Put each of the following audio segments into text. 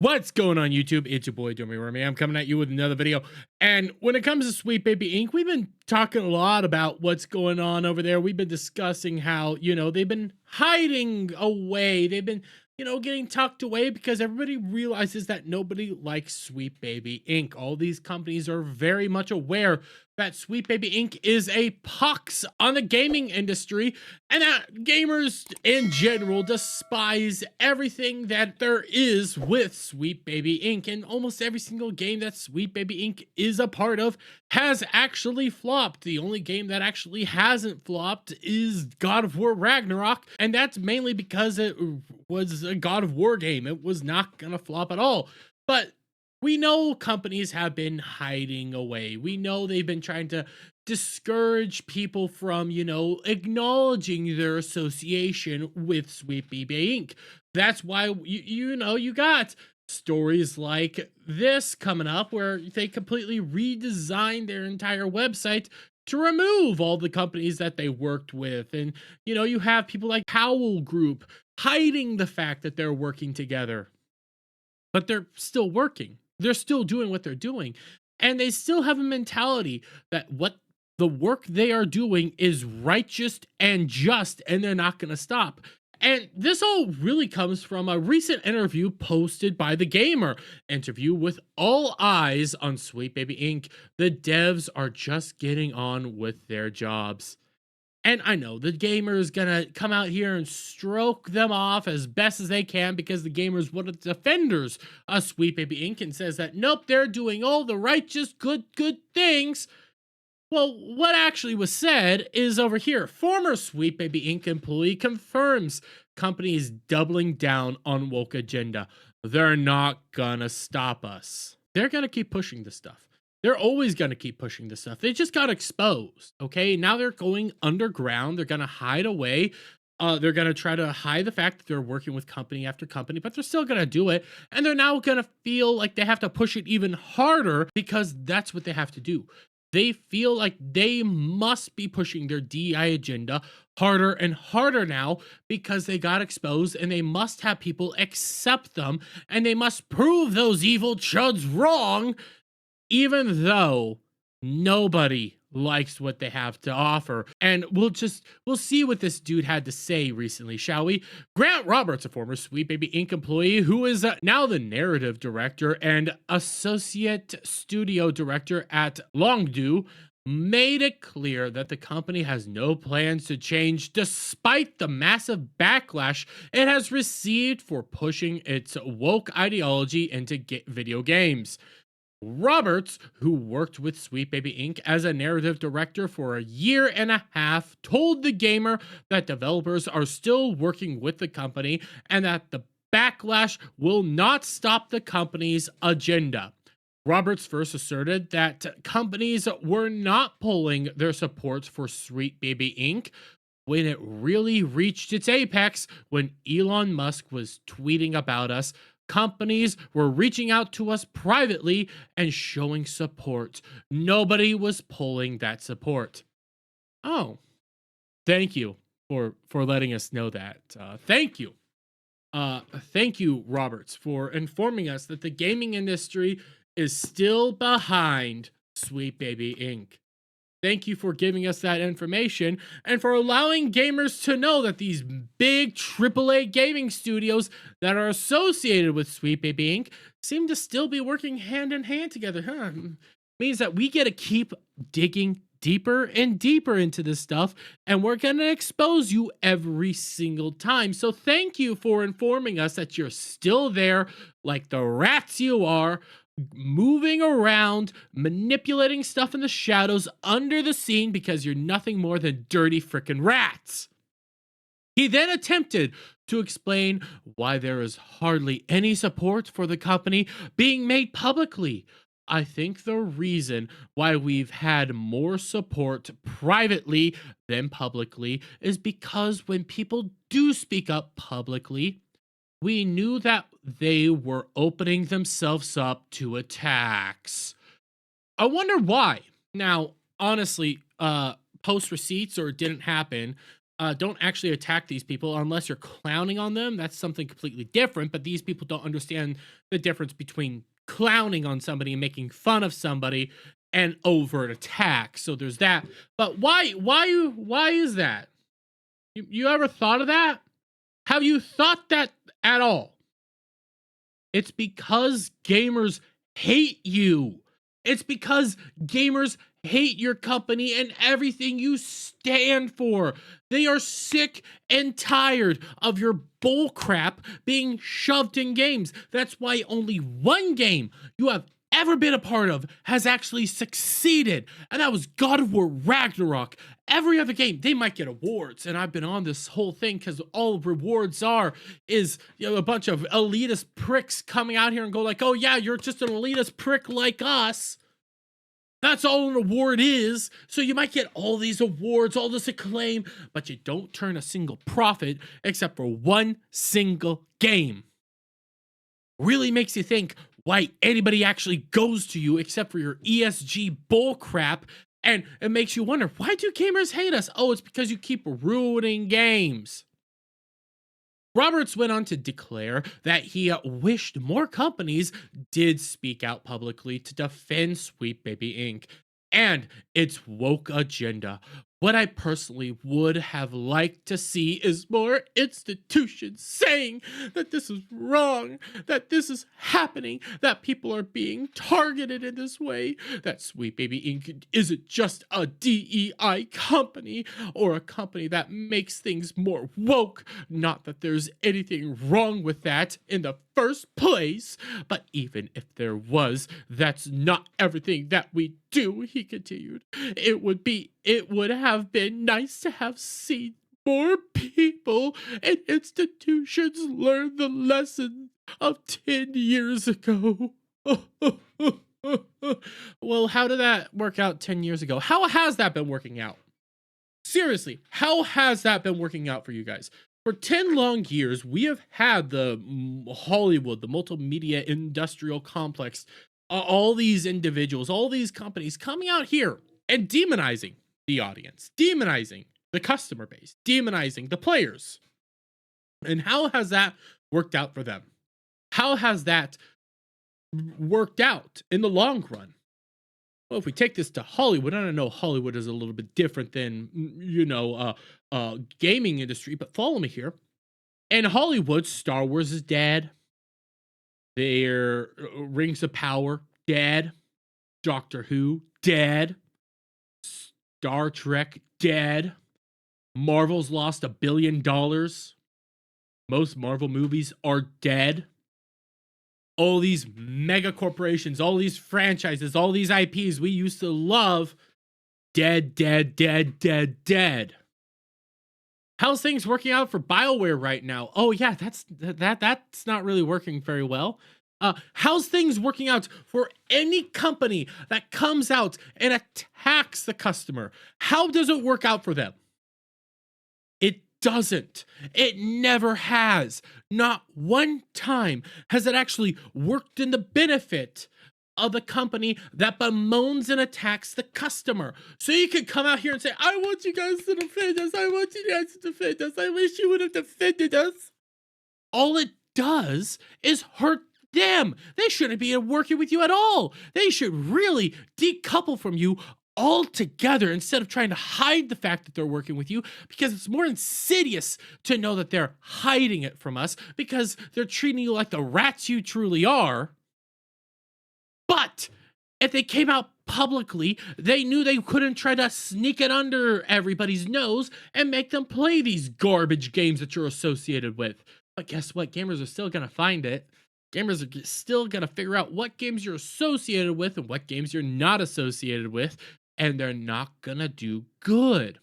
What's going on YouTube? It's your boy Jeremy Remy. I'm coming at you with another video. And when it comes to Sweet Baby Inc., we've been talking a lot about what's going on over there. We've been discussing how, they've been hiding away. They've been, getting tucked away because everybody realizes that nobody likes Sweet Baby Inc. All these companies are very much aware that Sweet Baby Inc. is a pox on the gaming industry and that gamers in general despise everything that there is with Sweet Baby Inc. And almost every single game that Sweet Baby Inc. is a part of has actually flopped. The only game that actually hasn't flopped is God of War Ragnarok, and that's mainly because it was a God of War game. It was not gonna flop at all. But we know companies have been hiding away. We know they've been trying to discourage people from, acknowledging their association with Sweet Baby Inc. That's why, you got stories like this coming up where they completely redesigned their entire website to remove all the companies that they worked with. And, you have people like Powell Group hiding the fact that they're working together, but they're still working. They're still doing what they're doing. And they still have a mentality that what the work they are doing is righteous and just, and they're not going to stop. And this all really comes from a recent interview posted by The Gamer. Interview with all eyes on Sweet Baby Inc. The devs are just getting on with their jobs. And I know the Gamer is gonna come out here and stroke them off as best as they can because the Gamer is one of the defenders of Sweet Baby Inc. and says that, nope, they're doing all the righteous, good things. Well, what actually was said is over here. Former Sweet Baby Inc. employee confirms company is doubling down on woke agenda. They're not gonna stop us. They're gonna keep pushing this stuff. They're always going to keep pushing this stuff. They just got exposed, okay? Now they're going underground. They're going to hide away. They're going to try to hide the fact that they're working with company after company, but they're still going to do it. And they're now going to feel like they have to push it even harder because that's what they have to do. They feel like they must be pushing their DI agenda harder and harder now because they got exposed, and they must have people accept them, and they must prove those evil chuds wrong, even though nobody likes what they have to offer. And we'll see what this dude had to say recently, shall we? Grant Roberts, a former Sweet Baby Inc. employee who is now the narrative director and associate studio director at Longdo, made it clear that the company has no plans to change despite the massive backlash it has received for pushing its woke ideology into video games. Roberts, who worked with Sweet Baby Inc. as a narrative director for a year and a half, told The Gamer that developers are still working with the company and that the backlash will not stop the company's agenda. Roberts first asserted that companies were not pulling their support for Sweet Baby Inc. when it really reached its apex when Elon Musk was tweeting about us. Companies were reaching out to us privately and showing support. Nobody was pulling that support. Oh, thank you for letting us know that. Thank you. Thank you, Roberts, for informing us that the gaming industry is still behind Sweet Baby Inc. Thank you for giving us that information and for allowing gamers to know that these big AAA gaming studios that are associated with Sweet Baby Inc. seem to still be working hand in hand together. Means that we get to keep digging deeper and deeper into this stuff, and we're going to expose you every single time. So thank you for informing us that you're still there like the rats you are, moving around, manipulating stuff in the shadows under the scene because you're nothing more than dirty frickin' rats. He then attempted to explain why there is hardly any support for the company being made publicly. I think the reason why we've had more support privately than publicly is because when people do speak up publicly, we knew that they were opening themselves up to attacks. I wonder why. Now, honestly, post receipts or it didn't happen, don't actually attack these people unless you're clowning on them. That's something completely different. But these people don't understand the difference between clowning on somebody and making fun of somebody and overt attack. So there's that. But why is that? You ever thought of that? Have you thought that at all? It's because gamers hate you. It's because gamers hate your company and everything you stand for. They are sick and tired of your bullcrap being shoved in games. That's why only one game you have ever been a part of has actually succeeded, and that was God of War Ragnarok. Every other game, they might get awards, and I've been on this whole thing because all rewards are is, you know, a bunch of elitist pricks coming out here and go like, oh yeah, you're just an elitist prick like us. That's all an award is. So you might get all these awards, all this acclaim, but you don't turn a single profit except for one single game. Really makes you think why anybody actually goes to you except for your ESG bullcrap. And it makes you wonder, why do gamers hate us? Oh, it's because you keep ruining games. Roberts went on to declare that he wished more companies did speak out publicly to defend Sweet Baby Inc. and its woke agenda. What I personally would have liked to see is more institutions saying that this is wrong, that this is happening, that people are being targeted in this way, that Sweet Baby Inc. isn't just a DEI company or a company that makes things more woke. Not that there's anything wrong with that in the first place, but even if there was, that's not everything that we do, he continued. It would have been nice to have seen more people and institutions learn the lesson of 10 years ago. Well, how did that work out 10 years ago? How has that been working out? Seriously, how has that been working out for you guys? For 10 long years, we have had the Hollywood, the multimedia industrial complex, all these individuals, all these companies coming out here and demonizing the audience, demonizing the customer base, demonizing the players. And how has that worked out for them? How has that worked out in the long run? Well, if we take this to Hollywood, I don't know, Hollywood is a little bit different than, gaming industry, but follow me here. In Hollywood, Star Wars is dead. Their Rings of Power, dead. Doctor Who, dead. Star Trek, dead. Marvel's lost $1 billion. Most Marvel movies are dead. All these mega corporations, all these franchises, all these IPs we used to love, dead, dead, dead, dead, dead. How's things working out for BioWare right now? Oh yeah, that's not really working very well. How's things working out for any company that comes out and attacks the customer? How does it work out for them? It doesn't. It never has. Not one time has it actually worked in the benefit of the company that bemoans and attacks the customer. So you can come out here and say, I want you guys to defend us. I want you guys to defend us. I wish you would have defended us. All it does is hurt them. They shouldn't be working with you at all. They should really decouple from you altogether instead of trying to hide the fact that they're working with you, because it's more insidious to know that they're hiding it from us because they're treating you like the rats you truly are. But if they came out publicly, they knew they couldn't try to sneak it under everybody's nose and make them play these garbage games that you're associated with. But guess what? Gamers are still going to find it. Gamers are still going to figure out what games you're associated with and what games you're not associated with, and they're not going to do good.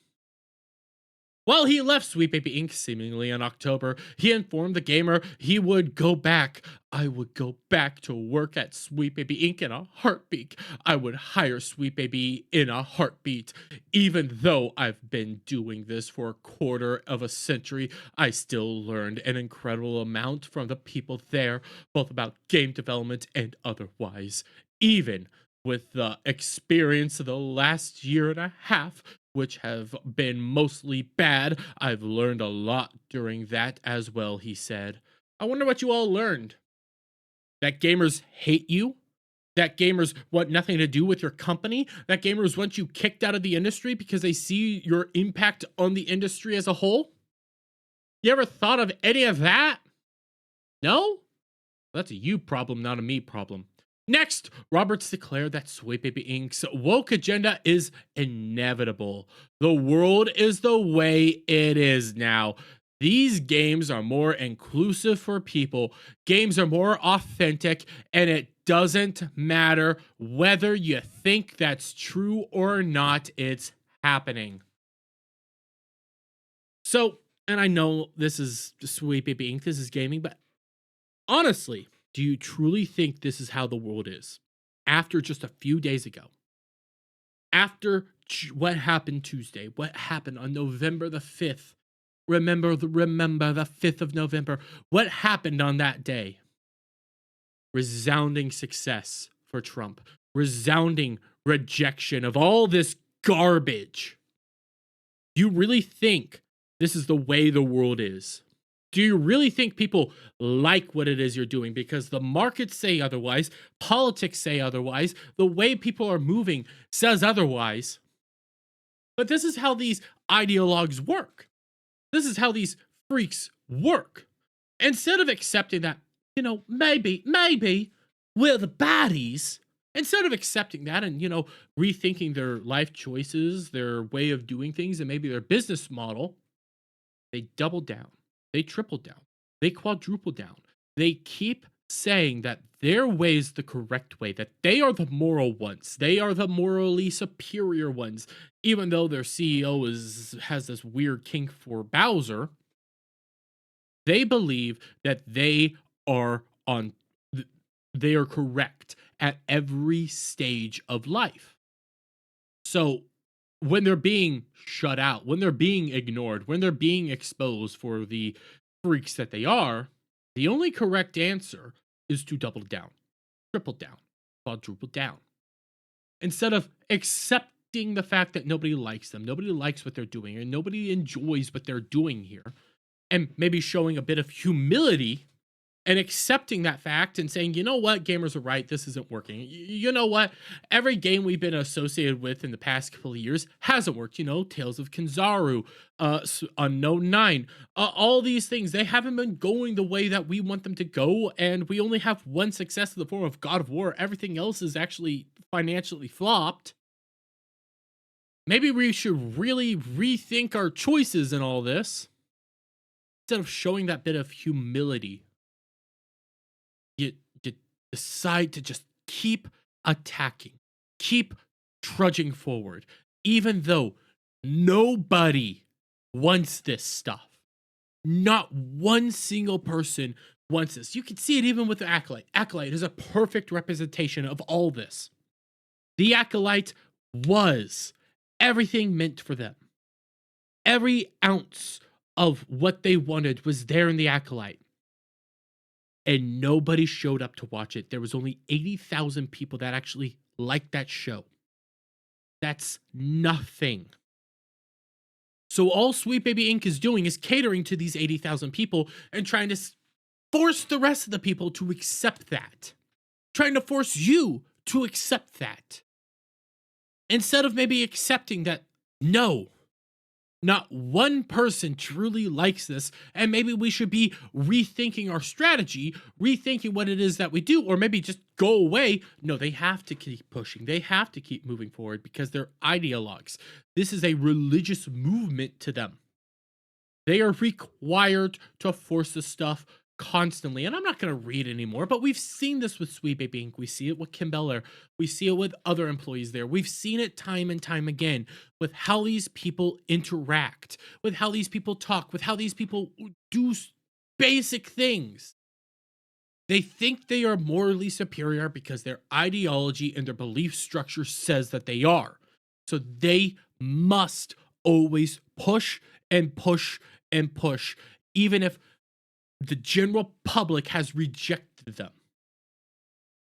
While he left Sweet Baby Inc. seemingly in October, he informed the gamer he would go back. I would go back to work at Sweet Baby Inc. in a heartbeat. I would hire Sweet Baby in a heartbeat. Even though I've been doing this for a quarter of a century, I still learned an incredible amount from the people there, both about game development and otherwise. Even with the experience of the last year and a half, which have been mostly bad, I've learned a lot during that as well, he said. I wonder what you all learned. That gamers hate you? That gamers want nothing to do with your company? That gamers want you kicked out of the industry because they see your impact on the industry as a whole? You ever thought of any of that? No? That's a you problem, not a me problem. Next, Roberts declared that Sweet Baby Inc.'s woke agenda is inevitable. The world is the way it is now. These games are more inclusive for people, games are more authentic, and it doesn't matter whether you think that's true or not, it's happening. So, and I know this is Sweet Baby Inc., this is gaming, but honestly, do you truly think this is how the world is? After just a few days ago, after what happened Tuesday, what happened on November the 5th? Remember the 5th of November. What happened on that day? Resounding success for Trump. Resounding rejection of all this garbage. Do you really think this is the way the world is? Do you really think people like what it is you're doing? Because the markets say otherwise, politics say otherwise, the way people are moving says otherwise. But this is how these ideologues work. This is how these freaks work. Instead of accepting that, maybe we're the baddies, instead of accepting that and, rethinking their life choices, their way of doing things, and maybe their business model, they double down. They triple down. They quadruple down. They keep saying that their way is the correct way, that they are the moral ones. They are the morally superior ones. Even though their CEO has this weird kink for Bowser, they believe that they are correct at every stage of life. So when they're being shut out, when they're being ignored, when they're being exposed for the freaks that they are, the only correct answer is to double down, triple down, quadruple down. Instead of accepting the fact that nobody likes them, nobody likes what they're doing, and nobody enjoys what they're doing here, and maybe showing a bit of humility and accepting that fact and saying, you know what, gamers are right, this isn't working. You know what, every game we've been associated with in the past couple of years hasn't worked. Tales of Kanzaru, Unknown 9, all these things, they haven't been going the way that we want them to go, and we only have one success in the form of God of War. Everything else is actually financially flopped. Maybe we should really rethink our choices in all this. Instead of showing that bit of humility, you decide to just keep attacking, keep trudging forward, even though nobody wants this stuff. Not one single person wants this. You can see it even with the Acolyte. Acolyte is a perfect representation of all this. The Acolyte was everything meant for them. Every ounce of what they wanted was there in the Acolyte. And nobody showed up to watch it. There was only 80,000 people that actually liked that show. That's nothing. So all Sweet Baby Inc. is doing is catering to these 80,000 people and trying to force the rest of the people to accept that. Trying to force you to accept that. Instead of maybe accepting that, no, not one person truly likes this, and maybe we should be rethinking our strategy, rethinking what it is that we do, or maybe just go away. No, they have to keep pushing. They have to keep moving forward because they're ideologues. This is a religious movement to them. They are required to force this stuff constantly. And I'm not going to read anymore, but we've seen this with Sweet Baby Inc. We see it with Kim Beller. We see it with other employees there. We've seen it time and time again with how these people interact, with how these people talk, with how these people do basic things. They think they are morally superior because their ideology and their belief structure says that they are. So they must always push and push and push, even if the general public has rejected them.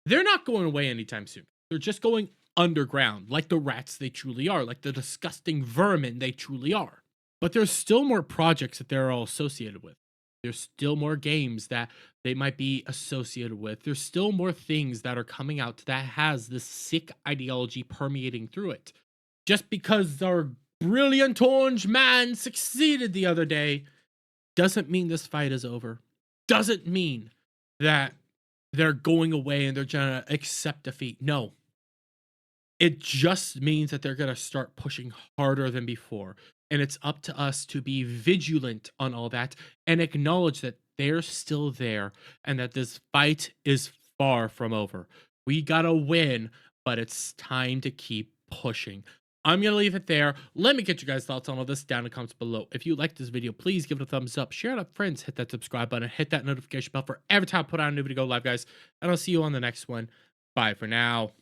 They're not going away anytime soon. They're just going underground, like the rats they truly are, like the disgusting vermin they truly are. But there's still more projects that they're all associated with. There's still more games that they might be associated with. There's still more things that are coming out that has this sick ideology permeating through it. Just because our brilliant orange man succeeded the other day doesn't mean this fight is over. Doesn't mean that they're going away and they're gonna accept defeat. No, it just means that they're going to start pushing harder than before. And it's up to us to be vigilant on all that and acknowledge that they're still there and that this fight is far from over. We got to win, but it's time to keep pushing. I'm going to leave it there. Let me get you guys' thoughts on all this down in the comments below. If you like this video, please give it a thumbs up, share it with friends, hit that subscribe button, hit that notification bell for every time I put out a new video live, guys. And I'll see you on the next one. Bye for now.